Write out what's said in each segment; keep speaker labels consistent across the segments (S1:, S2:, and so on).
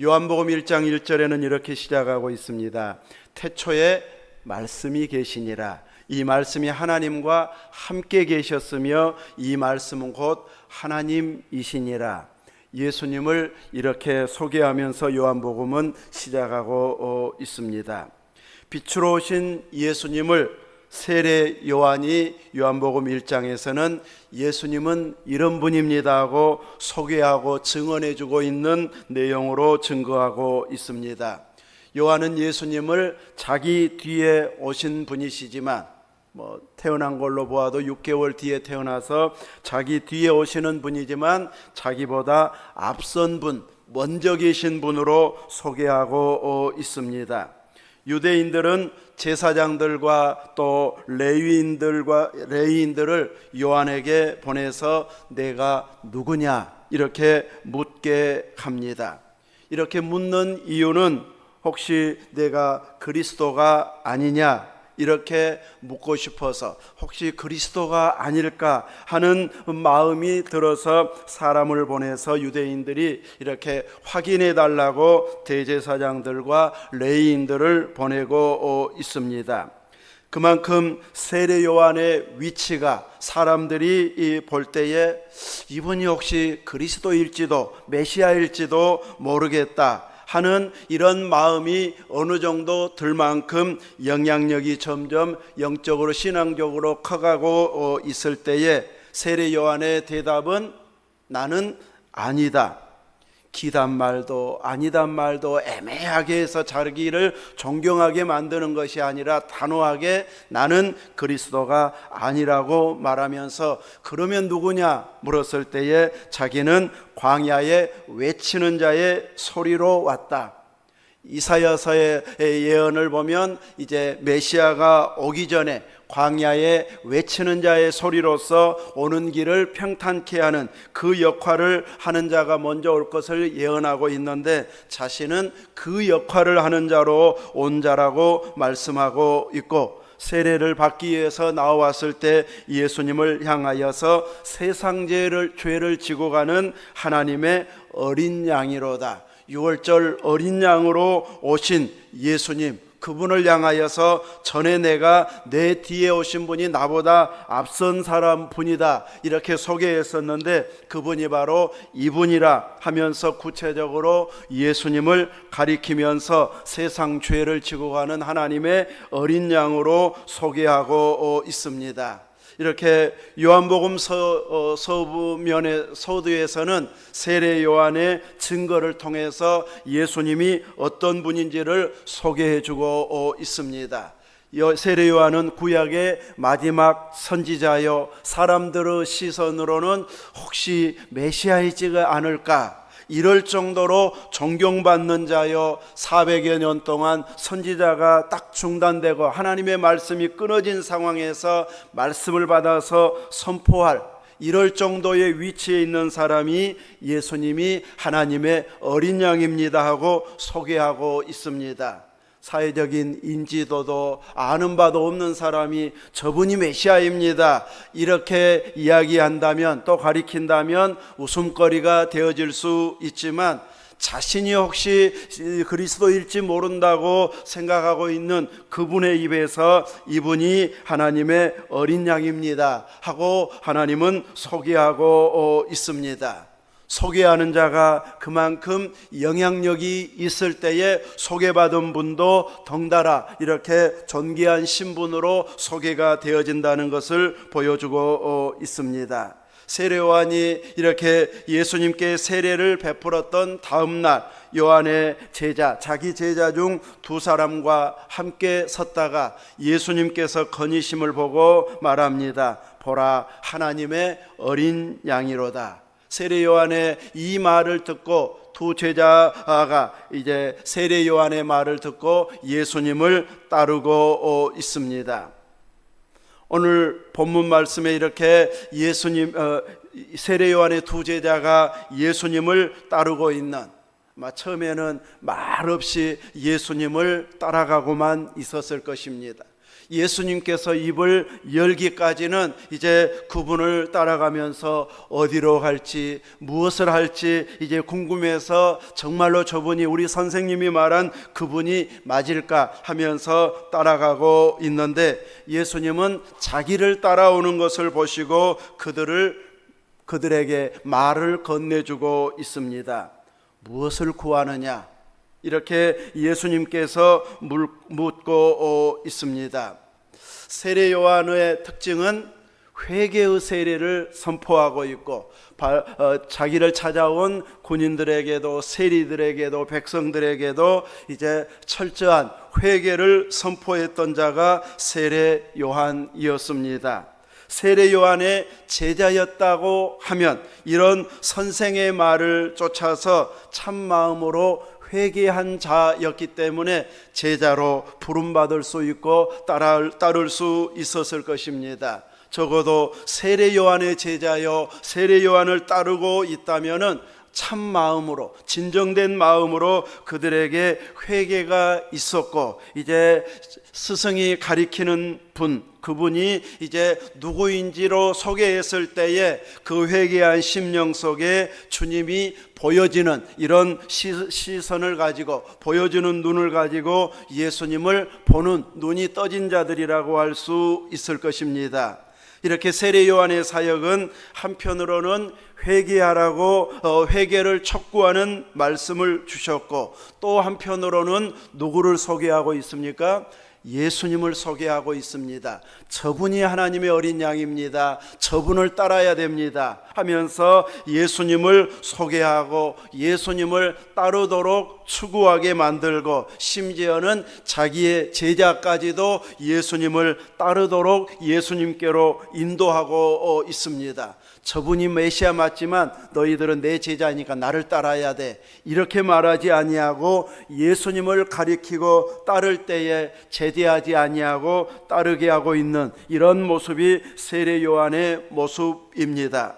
S1: 요한복음 1장 1절에는 이렇게 시작하고 있습니다. 태초에 말씀이 계시니라. 이 말씀이 하나님과 함께 계셨으며 이 말씀은 곧 하나님이시니라. 예수님을 이렇게 소개하면서 요한복음은 시작하고 있습니다. 빛으로 오신 예수님을 세례 요한이 요한복음 1장에서는 예수님은 이런 분입니다 하고 소개하고 증언해주고 있는 내용으로 증거하고 있습니다. 요한은 예수님을 자기 뒤에 오신 분이시지만 태어난 걸로 보아도 6개월 뒤에 태어나서 자기 뒤에 오시는 분이지만 자기보다 앞선 분, 먼저 계신 분으로 소개하고 있습니다. 유대인들은 제사장들과 또 레위인들을 요한에게 보내서 내가 누구냐 이렇게 묻게 합니다. 이렇게 묻는 이유는 혹시 내가 그리스도가 아니냐 이렇게 묻고 싶어서 혹시 그리스도가 아닐까 하는 마음이 들어서 사람을 보내서 유대인들이 이렇게 확인해 달라고 대제사장들과 레위인들을 보내고 있습니다. 그만큼 세례 요한의 위치가 사람들이 볼 때에 이분이 혹시 그리스도일지도 메시아일지도 모르겠다 하는 이런 마음이 어느 정도 들 만큼 영향력이 점점 영적으로 신앙적으로 커가고 있을 때에 세례 요한의 대답은 나는 아니다. 기단 말도 아니단 말도 애매하게 해서 자기를 존경하게 만드는 것이 아니라 단호하게 나는 그리스도가 아니라고 말하면서 그러면 누구냐 물었을 때에 자기는 광야에 외치는 자의 소리로 왔다. 이사야서의 예언을 보면 이제 메시아가 오기 전에 광야에 외치는 자의 소리로서 오는 길을 평탄케 하는 그 역할을 하는 자가 먼저 올 것을 예언하고 있는데 자신은 그 역할을 하는 자로 온 자라고 말씀하고 있고 세례를 받기 위해서 나왔을 때 예수님을 향하여서 세상 죄를 지고 가는 하나님의 어린 양이로다. 6월절 어린 양으로 오신 예수님, 그분을 향하여서 전에 내가 내 뒤에 오신 분이 나보다 앞선 사람 분이다 이렇게 소개했었는데 그분이 바로 이분이라 하면서 구체적으로 예수님을 가리키면서 세상 죄를 지고 가는 하나님의 어린 양으로 소개하고 있습니다. 이렇게 요한복음 서두에서는 세례 요한의 증거를 통해서 예수님이 어떤 분인지를 소개해주고 있습니다. 세례 요한은 구약의 마지막 선지자요, 사람들의 시선으로는 혹시 메시아이지 않을까 이럴 정도로 존경받는 자요, 400여 년 동안 선지자가 딱 중단되고 하나님의 말씀이 끊어진 상황에서 말씀을 받아서 선포할 이럴 정도의 위치에 있는 사람이 예수님이 하나님의 어린 양입니다 하고 소개하고 있습니다. 사회적인 인지도도 아는 바도 없는 사람이 저분이 메시아입니다 이렇게 이야기한다면 또 가리킨다면 웃음거리가 되어질 수 있지만 자신이 혹시 그리스도일지 모른다고 생각하고 있는 그분의 입에서 이분이 하나님의 어린 양입니다 하고 하나님은 소개하고 있습니다. 소개하는 자가 그만큼 영향력이 있을 때에 소개받은 분도 덩달아 이렇게 존귀한 신분으로 소개가 되어진다는 것을 보여주고 있습니다. 세례 요한이 이렇게 예수님께 세례를 베풀었던 다음 날 요한의 제자, 자기 제자 중 두 사람과 함께 섰다가 예수님께서 건의심을 보고 말합니다. 보라, 하나님의 어린 양이로다. 세례 요한의 이 말을 듣고 두 제자가 이제 세례 요한의 말을 듣고 예수님을 따르고 있습니다. 오늘 본문 말씀에 이렇게 세례 요한의 두 제자가 예수님을 따르고 있는, 처음에는 말없이 예수님을 따라가고만 있었을 것입니다. 예수님께서 입을 열기까지는 이제 그분을 따라가면서 어디로 갈지 무엇을 할지 이제 궁금해서 정말로 저분이 우리 선생님이 말한 그분이 맞을까 하면서 따라가고 있는데, 예수님은 자기를 따라오는 것을 보시고 그들에게 말을 건네주고 있습니다. 무엇을 구하느냐? 이렇게 예수님께서 묻고 있습니다. 세례 요한의 특징은 회개의 세례를 선포하고 있고, 자기를 찾아온 군인들에게도 세리들에게도 백성들에게도 이제 철저한 회개를 선포했던 자가 세례 요한이었습니다. 세례 요한의 제자였다고 하면 이런 선생의 말을 쫓아서 참 마음으로 회개한 자였기 때문에 제자로 부름받을 수 있고 따를 수 있었을 것입니다. 적어도 세례 요한의 제자여 세례 요한을 따르고 있다면은 참 마음으로, 진정된 마음으로 그들에게 회개가 있었고, 이제 스승이 가리키는 분, 그분이 이제 누구인지로 소개했을 때에 그 회개한 심령 속에 주님이 보여지는 이런 시선을 가지고, 보여주는 눈을 가지고 예수님을 보는 눈이 떠진 자들이라고 할 수 있을 것입니다. 이렇게 세례 요한의 사역은 한편으로는 회개하라고 회개를 촉구하는 말씀을 주셨고, 또 한편으로는 누구를 소개하고 있습니까? 예수님을 소개하고 있습니다. 저분이 하나님의 어린 양입니다. 저분을 따라야 됩니다 하면서 예수님을 소개하고 예수님을 따르도록 추구하게 만들고, 심지어는 자기의 제자까지도 예수님을 따르도록 예수님께로 인도하고 있습니다. 저분이 메시아 맞지만 너희들은 내 제자니까 나를 따라야 돼, 이렇게 말하지 아니하고 예수님을 가리키고 따를 때에 제재하지 아니하고 따르게 하고 있는 이런 모습이 세례 요한의 모습입니다.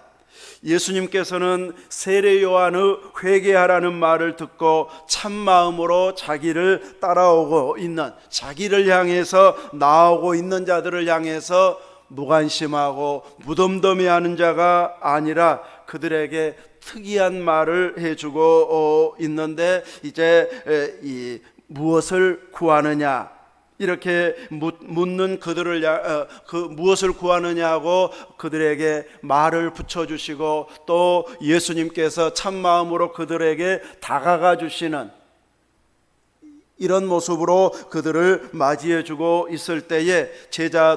S1: 예수님께서는 세례 요한의 회개하라는 말을 듣고 참 마음으로 자기를 따라오고 있는, 자기를 향해서 나오고 있는 자들을 향해서 무관심하고 무덤덤해하는 자가 아니라 그들에게 특이한 말을 해주고 있는데, 이제 무엇을 구하느냐 이렇게 묻는 그들을 무엇을 구하느냐고 그들에게 말을 붙여주시고, 또 예수님께서 참 마음으로 그들에게 다가가 주시는 이런 모습으로 그들을 맞이해 주고 있을 때에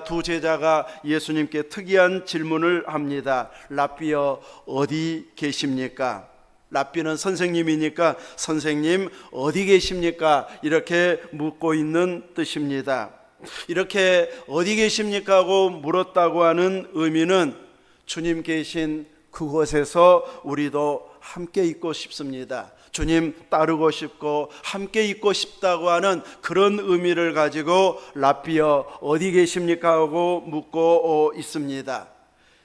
S1: 두 제자가 예수님께 특이한 질문을 합니다. 랍비여, 어디 계십니까? 랍비는 선생님이니까 선생님 어디 계십니까? 이렇게 묻고 있는 뜻입니다. 이렇게 어디 계십니까 하고 물었다고 하는 의미는 주님 계신 그곳에서 우리도 함께 있고 싶습니다. 주님 따르고 싶고 함께 있고 싶다고 하는 그런 의미를 가지고 랍비여 어디 계십니까 하고 묻고 있습니다.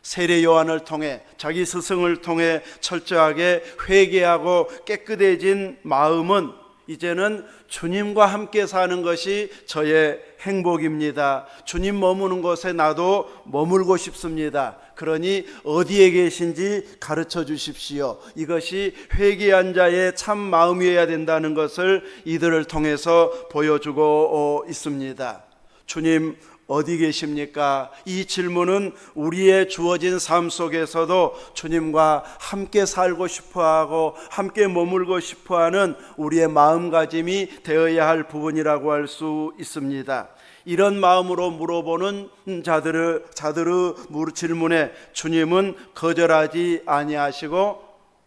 S1: 세례 요한을 통해, 자기 스승을 통해 철저하게 회개하고 깨끗해진 마음은 이제는 주님과 함께 사는 것이 저의 행복입니다. 주님 머무는 곳에 나도 머물고 싶습니다. 그러니 어디에 계신지 가르쳐 주십시오. 이것이 회개한 자의 참 마음이어야 된다는 것을 이들을 통해서 보여주고 있습니다. 주님 어디 계십니까? 이 질문은 우리의 주어진 삶 속에서도 주님과 함께 살고 싶어하고 함께 머물고 싶어하는 우리의 마음가짐이 되어야 할 부분이라고 할 수 있습니다. 이런 마음으로 물어보는 자들의 질문에 주님은 거절하지 아니하시고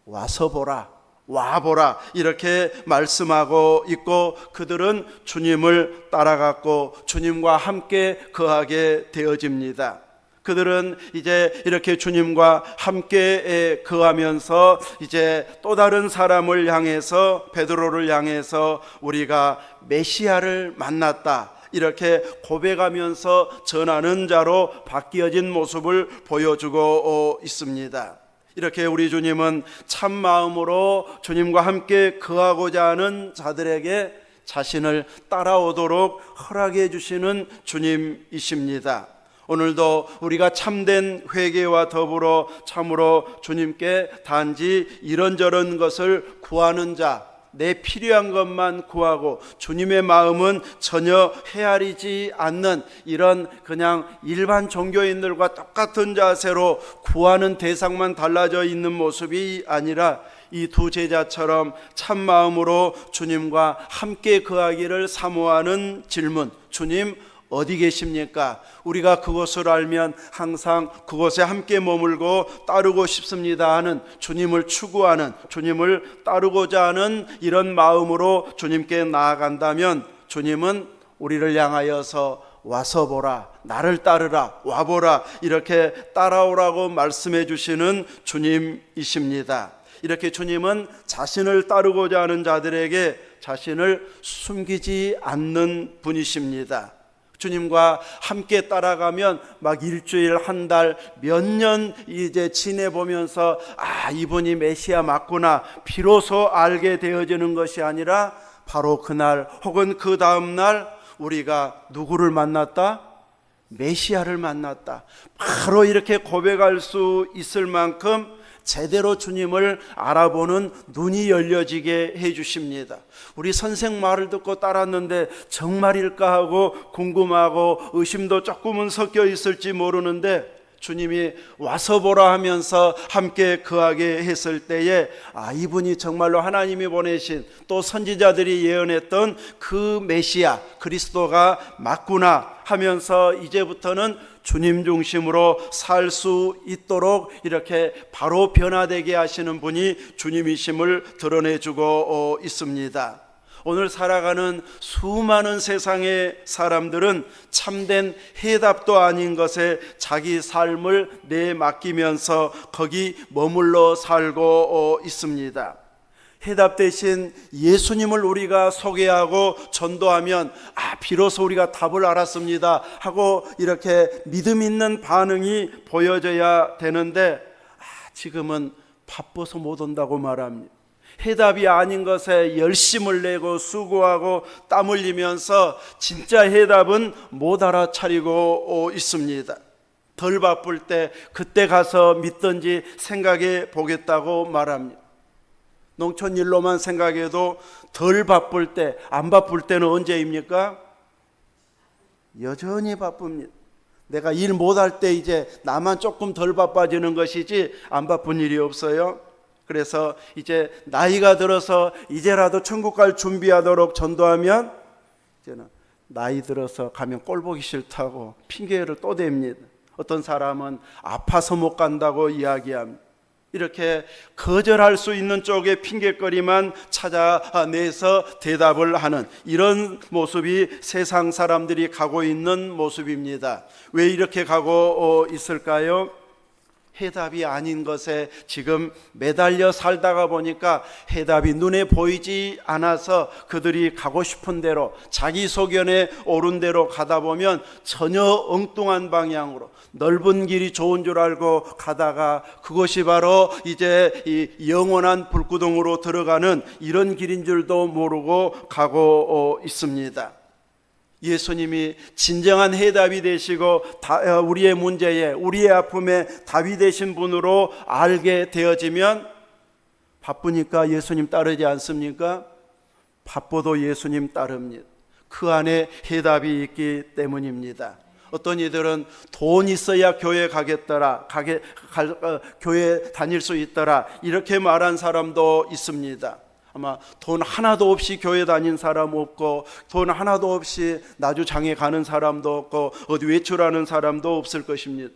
S1: 와서 보라, 와보라 이렇게 말씀하고 있고, 그들은 주님을 따라갔고 주님과 함께 거하게 되어집니다. 그들은 이제 이렇게 주님과 함께 거하면서 이제 또 다른 사람을 향해서, 베드로를 향해서 우리가 메시아를 만났다 이렇게 고백하면서 전하는 자로 바뀌어진 모습을 보여주고 있습니다. 이렇게 우리 주님은 참 마음으로 주님과 함께 거하고자 하는 자들에게 자신을 따라오도록 허락해 주시는 주님이십니다. 오늘도 우리가 참된 회개와 더불어 참으로 주님께 단지 이런저런 것을 구하는 자, 내 필요한 것만 구하고 주님의 마음은 전혀 헤아리지 않는 이런 그냥 일반 종교인들과 똑같은 자세로 구하는 대상만 달라져 있는 모습이 아니라 이 두 제자처럼 참마음으로 주님과 함께 거하기를 사모하는 질문, 주님 어디 계십니까? 우리가 그곳을 알면 항상 그곳에 함께 머물고 따르고 싶습니다 하는, 주님을 추구하는, 주님을 따르고자 하는 이런 마음으로 주님께 나아간다면 주님은 우리를 향하여서 와서 보라, 나를 따르라, 와보라, 이렇게 따라오라고 말씀해 주시는 주님이십니다. 이렇게 주님은 자신을 따르고자 하는 자들에게 자신을 숨기지 않는 분이십니다. 주님과 함께 따라가면 막 일주일, 한 달, 몇 년 이제 지내보면서 이분이 메시아 맞구나 비로소 알게 되어지는 것이 아니라 바로 그날 혹은 그 다음 날 우리가 누구를 만났다? 메시아를 만났다. 바로 이렇게 고백할 수 있을 만큼 제대로 주님을 알아보는 눈이 열려지게 해주십니다. 우리 선생 말을 듣고 따랐는데 정말일까 하고 궁금하고 의심도 조금은 섞여 있을지 모르는데 주님이 와서 보라 하면서 함께 거하게 했을 때에 이분이 정말로 하나님이 보내신, 또 선지자들이 예언했던 그 메시아 그리스도가 맞구나 하면서 이제부터는 주님 중심으로 살 수 있도록 이렇게 바로 변화되게 하시는 분이 주님이심을 드러내주고 있습니다. 오늘 살아가는 수많은 세상의 사람들은 참된 해답도 아닌 것에 자기 삶을 내맡기면서 거기 머물러 살고 있습니다. 해답 대신 예수님을 우리가 소개하고 전도하면 비로소 우리가 답을 알았습니다 하고 이렇게 믿음 있는 반응이 보여져야 되는데 지금은 바빠서 못 온다고 말합니다. 해답이 아닌 것에 열심을 내고 수고하고 땀 흘리면서 진짜 해답은 못 알아차리고 있습니다. 덜 바쁠 때 그때 가서 믿든지 생각해 보겠다고 말합니다. 농촌 일로만 생각해도 덜 바쁠 때, 안 바쁠 때는 언제입니까? 여전히 바쁩니다. 내가 일 못할 때 이제 나만 조금 덜 바빠지는 것이지 안 바쁜 일이 없어요. 그래서 이제 나이가 들어서 이제라도 천국 갈 준비하도록 전도하면 이제는 나이 들어서 가면 꼴 보기 싫다고 핑계를 또 댑니다. 어떤 사람은 아파서 못 간다고 이야기합니다. 이렇게 거절할 수 있는 쪽에 핑계거리만 찾아내서 대답을 하는 이런 모습이 세상 사람들이 가고 있는 모습입니다. 왜 이렇게 가고 있을까요? 해답이 아닌 것에 지금 매달려 살다가 보니까 해답이 눈에 보이지 않아서 그들이 가고 싶은 대로, 자기 소견에 옳은 대로 가다 보면 전혀 엉뚱한 방향으로, 넓은 길이 좋은 줄 알고 가다가 그것이 바로 이제 이 영원한 불구덩으로 들어가는 이런 길인 줄도 모르고 가고 있습니다. 예수님이 진정한 해답이 되시고 우리의 문제에, 우리의 아픔에 답이 되신 분으로 알게 되어지면 바쁘니까 예수님 따르지 않습니까? 바빠도 예수님 따릅니다. 그 안에 해답이 있기 때문입니다. 어떤 이들은 돈 있어야 교회 가겠더라, 교회 다닐 수 있더라 이렇게 말한 사람도 있습니다. 아마 돈 하나도 없이 교회 다닌 사람 없고, 돈 하나도 없이 나주장에 가는 사람도 없고, 어디 외출하는 사람도 없을 것입니다.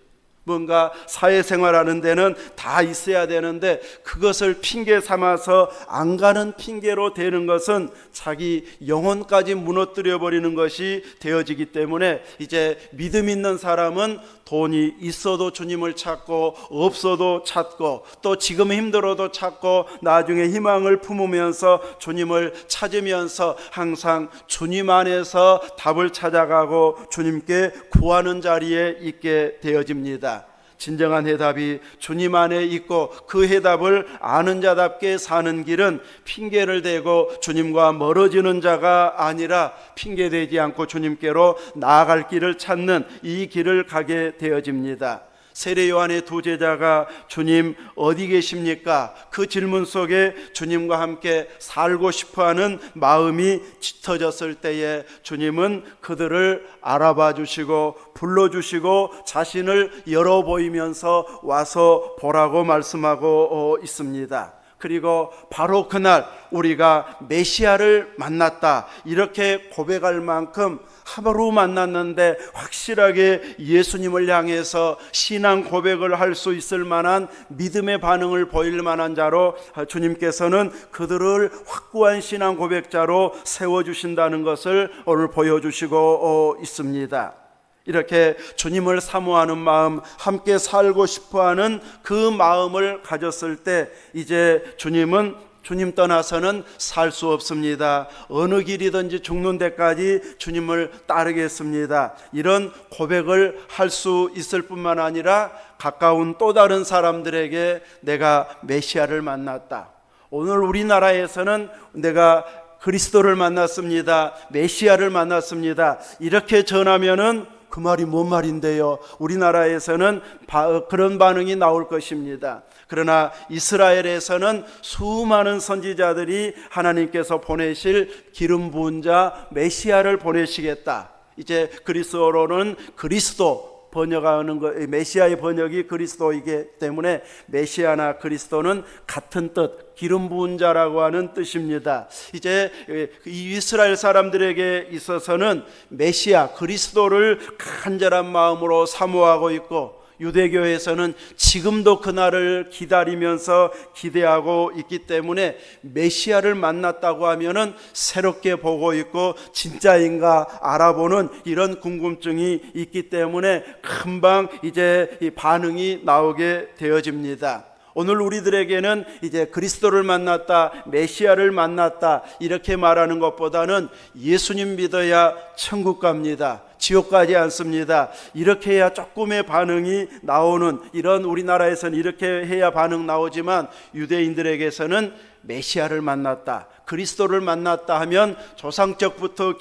S1: 뭔가 사회생활하는 데는 다 있어야 되는데 그것을 핑계 삼아서 안 가는 핑계로 되는 것은 자기 영혼까지 무너뜨려 버리는 것이 되어지기 때문에 이제 믿음 있는 사람은 돈이 있어도 주님을 찾고 없어도 찾고 또 지금 힘들어도 찾고 나중에 희망을 품으면서 주님을 찾으면서 항상 주님 안에서 답을 찾아가고 주님께 구하는 자리에 있게 되어집니다. 진정한 해답이 주님 안에 있고 그 해답을 아는 자답게 사는 길은 핑계를 대고 주님과 멀어지는 자가 아니라 핑계대지 않고 주님께로 나아갈 길을 찾는 이 길을 가게 되어집니다. 세례 요한의 두 제자가 주님 어디 계십니까? 그 질문 속에 주님과 함께 살고 싶어하는 마음이 짙어졌을 때에 주님은 그들을 알아봐 주시고 불러주시고 자신을 열어 보이면서 와서 보라고 말씀하고 있습니다. 그리고 바로 그날 우리가 메시아를 만났다 이렇게 고백할 만큼 하루 만났는데 확실하게 예수님을 향해서 신앙 고백을 할 수 있을 만한 믿음의 반응을 보일 만한 자로 주님께서는 그들을 확고한 신앙 고백자로 세워주신다는 것을 오늘 보여주시고 있습니다. 이렇게 주님을 사모하는 마음, 함께 살고 싶어하는 그 마음을 가졌을 때 이제 주님은 주님 떠나서는 살 수 없습니다. 어느 길이든지 죽는 데까지 주님을 따르겠습니다. 이런 고백을 할 수 있을 뿐만 아니라 가까운 또 다른 사람들에게 내가 메시아를 만났다. 오늘 우리나라에서는 내가 그리스도를 만났습니다. 메시아를 만났습니다. 이렇게 전하면은 그 말이 뭔 말인데요? 우리나라에서는 그런 반응이 나올 것입니다. 그러나 이스라엘에서는 수많은 선지자들이 하나님께서 보내실 기름 부은 자 메시아를 보내시겠다. 이제 그리스어로는 그리스도 번역하는 거, 메시아의 번역이 그리스도이기 때문에 메시아나 그리스도는 같은 뜻, 기름 부은 자라고 하는 뜻입니다. 이제 이스라엘 사람들에게 있어서는 메시아 그리스도를 간절한 마음으로 사모하고 있고, 유대교에서는 지금도 그날을 기다리면서 기대하고 있기 때문에 메시아를 만났다고 하면은 새롭게 보고 있고 진짜인가 알아보는 이런 궁금증이 있기 때문에 금방 이제 이 반응이 나오게 되어집니다. 오늘 우리들에게는 이제 그리스도를 만났다, 메시아를 만났다 이렇게 말하는 것보다는 예수님 믿어야 천국 갑니다, 지옥 가지 않습니다, 이렇게 해야 조금의 반응이 나오는, 이런 우리나라에서는 이렇게 해야 반응 나오지만 유대인들에게서는 메시아를 만났다, 그리스도를 만났다 하면 조상적부터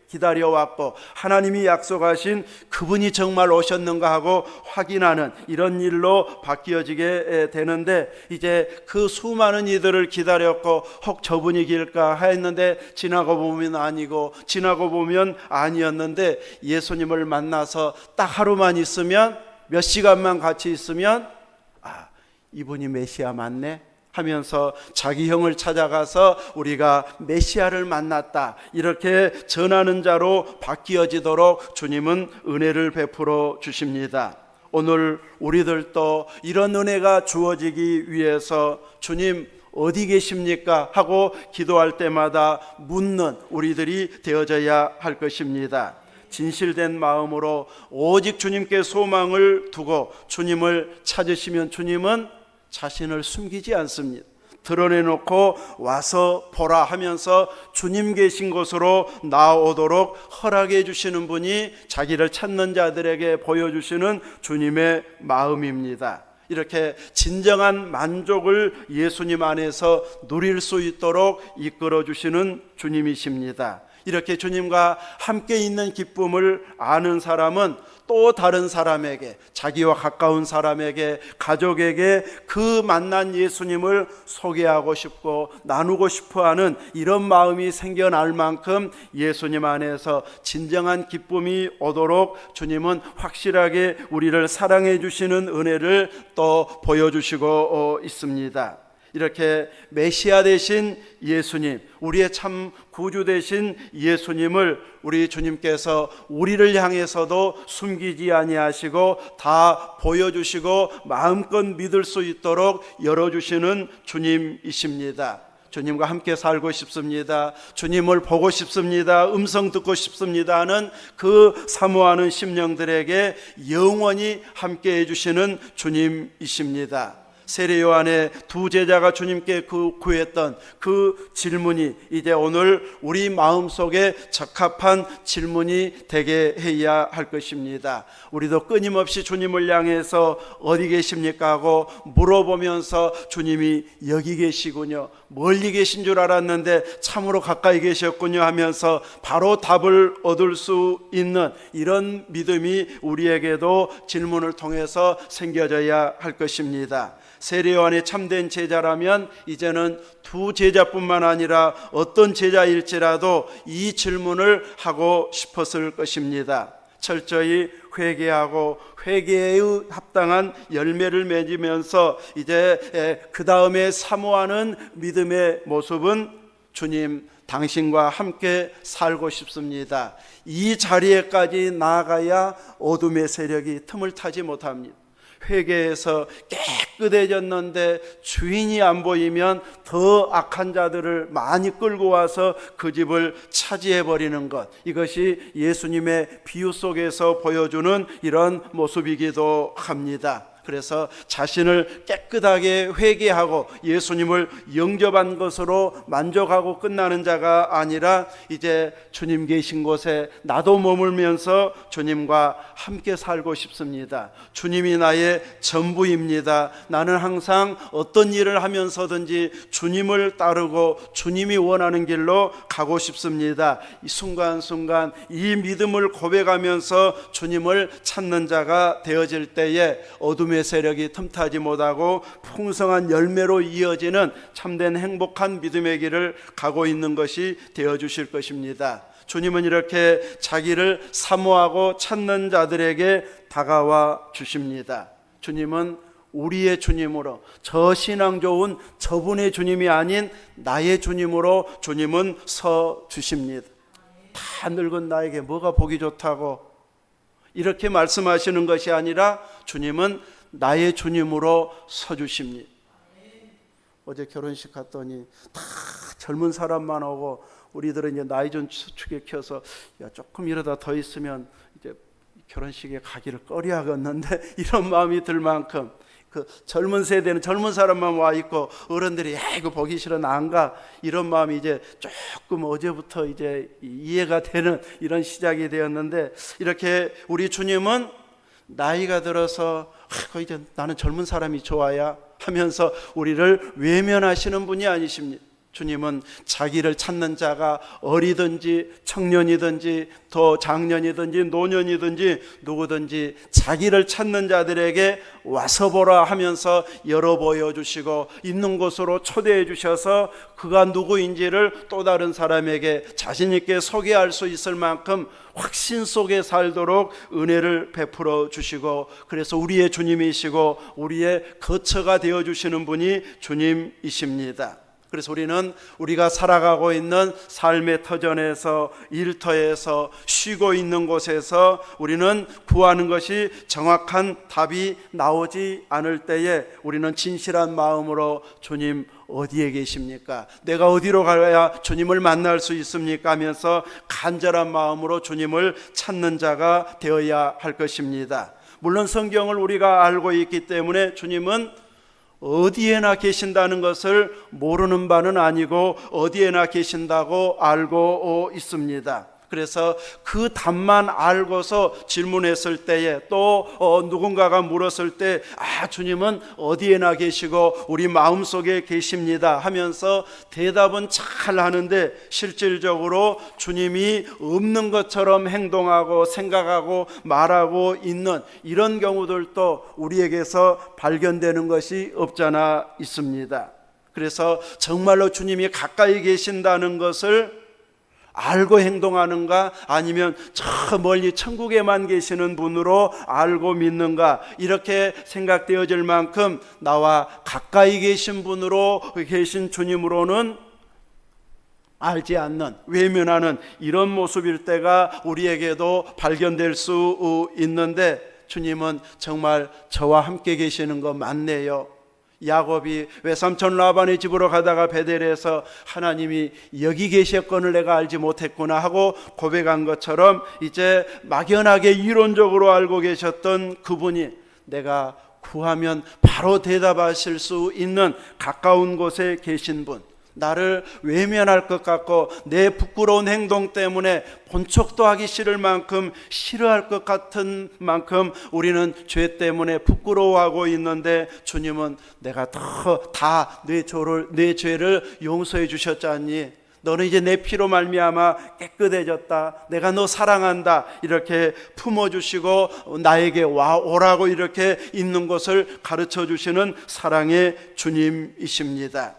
S1: 기다려왔고 하나님이 약속하신 그분이 정말 오셨는가 하고 확인하는 이런 일로 바뀌어지게 되는데, 이제 그 수많은 이들을 기다렸고 혹 저분이 길까 했는데 지나고 보면 아니고 지나고 보면 아니었는데, 예수님을 만나서 딱 하루만 있으면, 몇 시간만 같이 있으면 이분이 메시아 맞네 하면서 자기 형을 찾아가서 우리가 메시아를 만났다 이렇게 전하는 자로 바뀌어지도록 주님은 은혜를 베풀어 주십니다. 오늘 우리들도 이런 은혜가 주어지기 위해서 주님 어디 계십니까 하고 기도할 때마다 묻는 우리들이 되어져야 할 것입니다. 진실된 마음으로 오직 주님께 소망을 두고 주님을 찾으시면 주님은 자신을 숨기지 않습니다. 드러내놓고 와서 보라 하면서 주님 계신 곳으로 나오도록 허락해 주시는 분이 자기를 찾는 자들에게 보여주시는 주님의 마음입니다. 이렇게 진정한 만족을 예수님 안에서 누릴 수 있도록 이끌어 주시는 주님이십니다. 이렇게 주님과 함께 있는 기쁨을 아는 사람은 또 다른 사람에게, 자기와 가까운 사람에게, 가족에게 그 만난 예수님을 소개하고 싶고 나누고 싶어하는 이런 마음이 생겨날 만큼 예수님 안에서 진정한 기쁨이 오도록 주님은 확실하게 우리를 사랑해 주시는 은혜를 또 보여주시고 있습니다. 이렇게 메시아 되신 예수님, 우리의 참 구주 되신 예수님을 우리 주님께서 우리를 향해서도 숨기지 아니하시고 다 보여주시고 마음껏 믿을 수 있도록 열어주시는 주님이십니다. 주님과 함께 살고 싶습니다, 주님을 보고 싶습니다, 음성 듣고 싶습니다 하는 그 사모하는 심령들에게 영원히 함께 해주시는 주님이십니다. 세례 요한의 두 제자가 주님께 구했던 그 질문이 이제 오늘 우리 마음속에 적합한 질문이 되게 해야 할 것입니다. 우리도 끊임없이 주님을 향해서 어디 계십니까 하고 물어보면서 주님이 여기 계시군요, 멀리 계신 줄 알았는데 참으로 가까이 계셨군요 하면서 바로 답을 얻을 수 있는 이런 믿음이 우리에게도 질문을 통해서 생겨져야 할 것입니다. 세례 요한이 참된 제자라면 이제는 두 제자뿐만 아니라 어떤 제자일지라도 이 질문을 하고 싶었을 것입니다. 철저히 회개하고 회개에 합당한 열매를 맺으면서 이제 그 다음에 사모하는 믿음의 모습은 주님, 당신과 함께 살고 싶습니다. 이 자리에까지 나아가야 어둠의 세력이 틈을 타지 못합니다. 회개해서 깨끗해졌는데 주인이 안 보이면 더 악한 자들을 많이 끌고 와서 그 집을 차지해버리는 것, 이것이 예수님의 비유 속에서 보여주는 이런 모습이기도 합니다. 그래서 자신을 깨끗하게 회개하고 예수님을 영접한 것으로 만족하고 끝나는 자가 아니라 이제 주님 계신 곳에 나도 머물면서 주님과 함께 살고 싶습니다. 주님이 나의 전부입니다. 나는 항상 어떤 일을 하면서든지 주님을 따르고 주님이 원하는 길로 가고 싶습니다. 이 순간순간 이 믿음을 고백하면서 주님을 찾는 자가 되어질 때에 어둠의 세력이 틈타지 못하고 풍성한 열매로 이어지는 참된 행복한 믿음의 길을 가고 있는 것이 되어주실 것입니다. 주님은 이렇게 자기를 사모하고 찾는 자들에게 다가와 주십니다. 주님은 우리의 주님으로, 저 신앙 좋은 저분의 주님이 아닌 나의 주님으로 주님은 서 주십니다. 다 늙은 나에게 뭐가 보기 좋다고 이렇게 말씀하시는 것이 아니라 주님은 나의 주님으로 서주십니다. 어제 결혼식 갔더니 다 젊은 사람만 오고 우리들은 이제 나이 좀 추격해서 야, 조금 이러다 더 있으면 이제 결혼식에 가기를 꺼려하겠는데 이런 마음이 들 만큼 그 젊은 세대는 젊은 사람만 와 있고 어른들이 야 이거 보기 싫어 나 안 가, 이런 마음이 이제 조금 어제부터 이제 이해가 되는 이런 시작이 되었는데, 이렇게 우리 주님은 나이가 들어서 이제 나는 젊은 사람이 좋아야 하면서 우리를 외면하시는 분이 아니십니다. 주님은 자기를 찾는 자가 어리든지 청년이든지 더 장년이든지 노년이든지 누구든지 자기를 찾는 자들에게 와서 보라 하면서 열어 보여주시고 있는 곳으로 초대해 주셔서 그가 누구인지를 또 다른 사람에게 자신 있게 소개할 수 있을 만큼 확신 속에 살도록 은혜를 베풀어 주시고, 그래서 우리의 주님이시고 우리의 거처가 되어 주시는 분이 주님이십니다. 그래서 우리는 우리가 살아가고 있는 삶의 터전에서, 일터에서, 쉬고 있는 곳에서 우리는 구하는 것이 정확한 답이 나오지 않을 때에 우리는 진실한 마음으로 주님 어디에 계십니까? 내가 어디로 가야 주님을 만날 수 있습니까? 하면서 간절한 마음으로 주님을 찾는 자가 되어야 할 것입니다. 물론 성경을 우리가 알고 있기 때문에 주님은 어디에나 계신다는 것을 모르는 바는 아니고 어디에나 계신다고 알고 있습니다. 그래서 그 답만 알고서 질문했을 때에 또 누군가가 물었을 때 주님은 어디에나 계시고 우리 마음속에 계십니다 하면서 대답은 잘 하는데 실질적으로 주님이 없는 것처럼 행동하고 생각하고 말하고 있는 이런 경우들도 우리에게서 발견되는 것이 없잖아 있습니다. 그래서 정말로 주님이 가까이 계신다는 것을 알고 행동하는가, 아니면 저 멀리 천국에만 계시는 분으로 알고 믿는가, 이렇게 생각되어질 만큼 나와 가까이 계신 분으로 계신 주님으로는 알지 않는, 외면하는 이런 모습일 때가 우리에게도 발견될 수 있는데, 주님은 정말 저와 함께 계시는 거 맞네요. 야곱이 외삼촌 라반의 집으로 가다가 베델에서 하나님이 여기 계셨건을 내가 알지 못했구나 하고 고백한 것처럼 이제 막연하게 이론적으로 알고 계셨던 그분이 내가 구하면 바로 대답하실 수 있는 가까운 곳에 계신 분, 나를 외면할 것 같고 내 부끄러운 행동 때문에 본척도 하기 싫을 만큼 싫어할 것 같은 만큼 우리는 죄 때문에 부끄러워하고 있는데, 주님은 내가 다 내 죄를 용서해 주셨잖니, 너는 이제 내 피로 말미암아 깨끗해졌다, 내가 너 사랑한다, 이렇게 품어주시고 나에게 오라고 이렇게 있는 것을 가르쳐 주시는 사랑의 주님이십니다.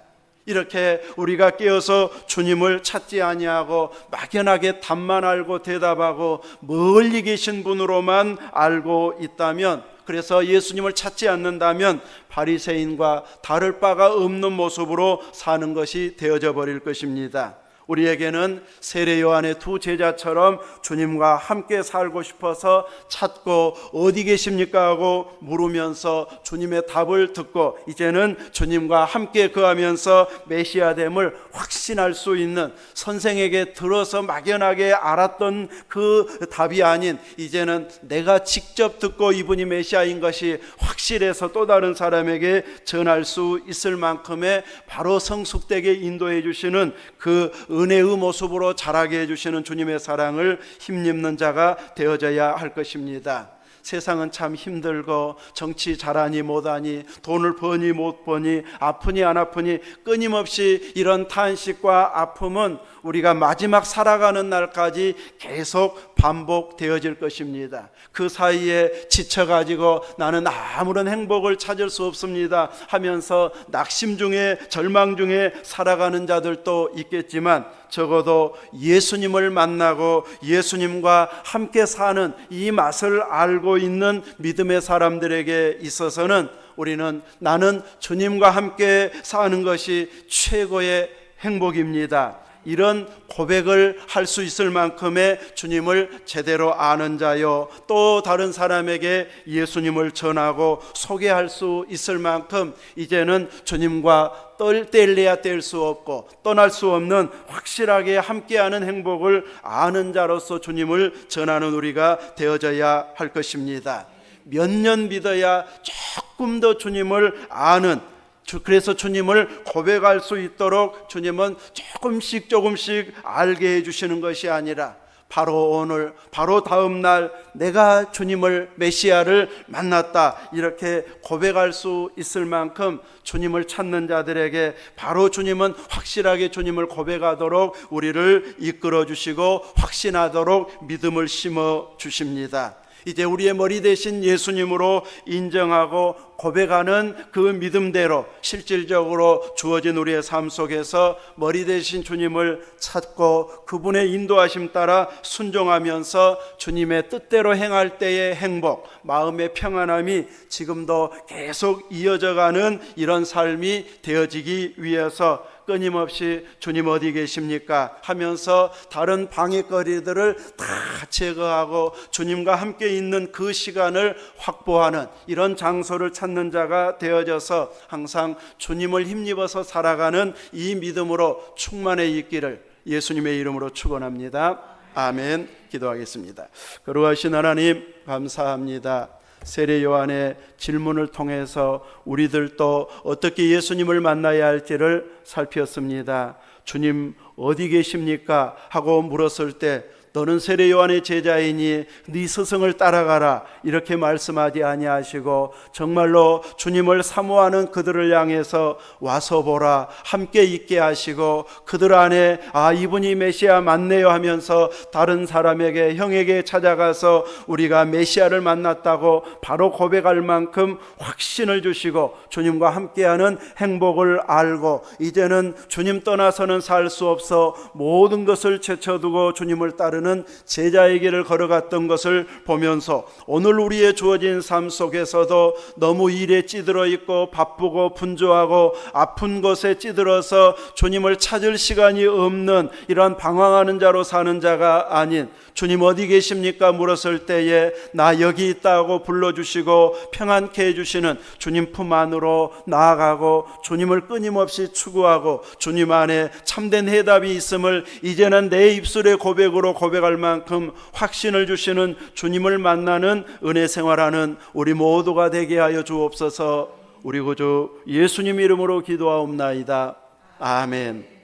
S1: 이렇게 우리가 깨어서 주님을 찾지 아니하고 막연하게 답만 알고 대답하고 멀리 계신 분으로만 알고 있다면, 그래서 예수님을 찾지 않는다면 바리새인과 다를 바가 없는 모습으로 사는 것이 되어져 버릴 것입니다. 우리에게는 세례 요한의 두 제자처럼 주님과 함께 살고 싶어서 찾고 어디 계십니까 하고 물으면서 주님의 답을 듣고 이제는 주님과 함께 거하면서 메시아됨을 확신할 수 있는, 선생에게 들어서 막연하게 알았던 그 답이 아닌 이제는 내가 직접 듣고 이분이 메시아인 것이 확실해서 또 다른 사람에게 전할 수 있을 만큼의 바로 성숙되게 인도해 주시는 그 은혜의 모습으로 자라게 해주시는 주님의 사랑을 힘입는 자가 되어져야 할 것입니다. 세상은 참 힘들고 정치 잘하니 못하니 돈을 버니 못 버니 아프니 안 아프니 끊임없이 이런 탄식과 아픔은 우리가 마지막 살아가는 날까지 계속 반복되어질 것입니다. 그 사이에 지쳐가지고 나는 아무런 행복을 찾을 수 없습니다 하면서 낙심 중에 절망 중에 살아가는 자들도 있겠지만, 적어도 예수님을 만나고 예수님과 함께 사는 이 맛을 알고 있는 믿음의 사람들에게 있어서는 우리는 나는 주님과 함께 사는 것이 최고의 행복입니다, 이런 고백을 할 수 있을 만큼의 주님을 제대로 아는 자요, 또 다른 사람에게 예수님을 전하고 소개할 수 있을 만큼 이제는 주님과 뗄래야 뗄 수 없고 떠날 수 없는 확실하게 함께하는 행복을 아는 자로서 주님을 전하는 우리가 되어져야 할 것입니다. 몇 년 믿어야 조금 더 주님을 아는, 그래서 주님을 고백할 수 있도록 주님은 조금씩 알게 해주시는 것이 아니라 바로 오늘, 바로 다음 날 내가 주님을, 메시아를 만났다, 이렇게 고백할 수 있을 만큼 주님을 찾는 자들에게 바로 주님은 확실하게 주님을 고백하도록 우리를 이끌어 주시고 확신하도록 믿음을 심어 주십니다. 이제 우리의 머리 대신 예수님으로 인정하고 고백하는 그 믿음대로 실질적으로 주어진 우리의 삶 속에서 머리 대신 주님을 찾고 그분의 인도하심 따라 순종하면서 주님의 뜻대로 행할 때의 행복, 마음의 평안함이 지금도 계속 이어져가는 이런 삶이 되어지기 위해서 끊임없이 주님 어디 계십니까 하면서 다른 방해거리들을 다 제거하고 주님과 함께 있는 그 시간을 확보하는 이런 장소를 찾는 자가 되어져서 항상 주님을 힘입어서 살아가는 이 믿음으로 충만해 있기를 예수님의 이름으로 축원합니다. 아멘. 기도하겠습니다. 거룩하신 하나님, 감사합니다. 세례 요한의 질문을 통해서 우리들도 어떻게 예수님을 만나야 할지를 살폈습니다. 주님 어디 계십니까? 하고 물었을 때 너는 세례 요한의 제자이니 네 스승을 따라가라, 이렇게 말씀하지 아니하시고 정말로 주님을 사모하는 그들을 향해서 와서 보라, 함께 있게 하시고 그들 안에 이분이 메시아 맞네요 하면서 다른 사람에게, 형에게 찾아가서 우리가 메시아를 만났다고 바로 고백할 만큼 확신을 주시고 주님과 함께하는 행복을 알고 이제는 주님 떠나서는 살 수 없어 모든 것을 제쳐두고 주님을 따르는 제자의 길을 걸어갔던 것을 보면서 오늘 우리의 주어진 삶 속에서도 너무 일에 찌들어 있고 바쁘고 분주하고 아픈 것에 찌들어서 주님을 찾을 시간이 없는 이런 방황하는 자로 사는 자가 아닌, 주님 어디 계십니까 물었을 때에 나 여기 있다고 불러주시고 평안케 해주시는 주님 품 안으로 나아가고 주님을 끊임없이 추구하고 주님 안에 참된 해답이 있음을 이제는 내 입술의 고백으로 고백할 만큼 확신을 주시는 주님을 만나는 은혜 생활하는 우리 모두가 되게 하여 주옵소서. 우리 구주 예수님 이름으로 기도하옵나이다. 아멘.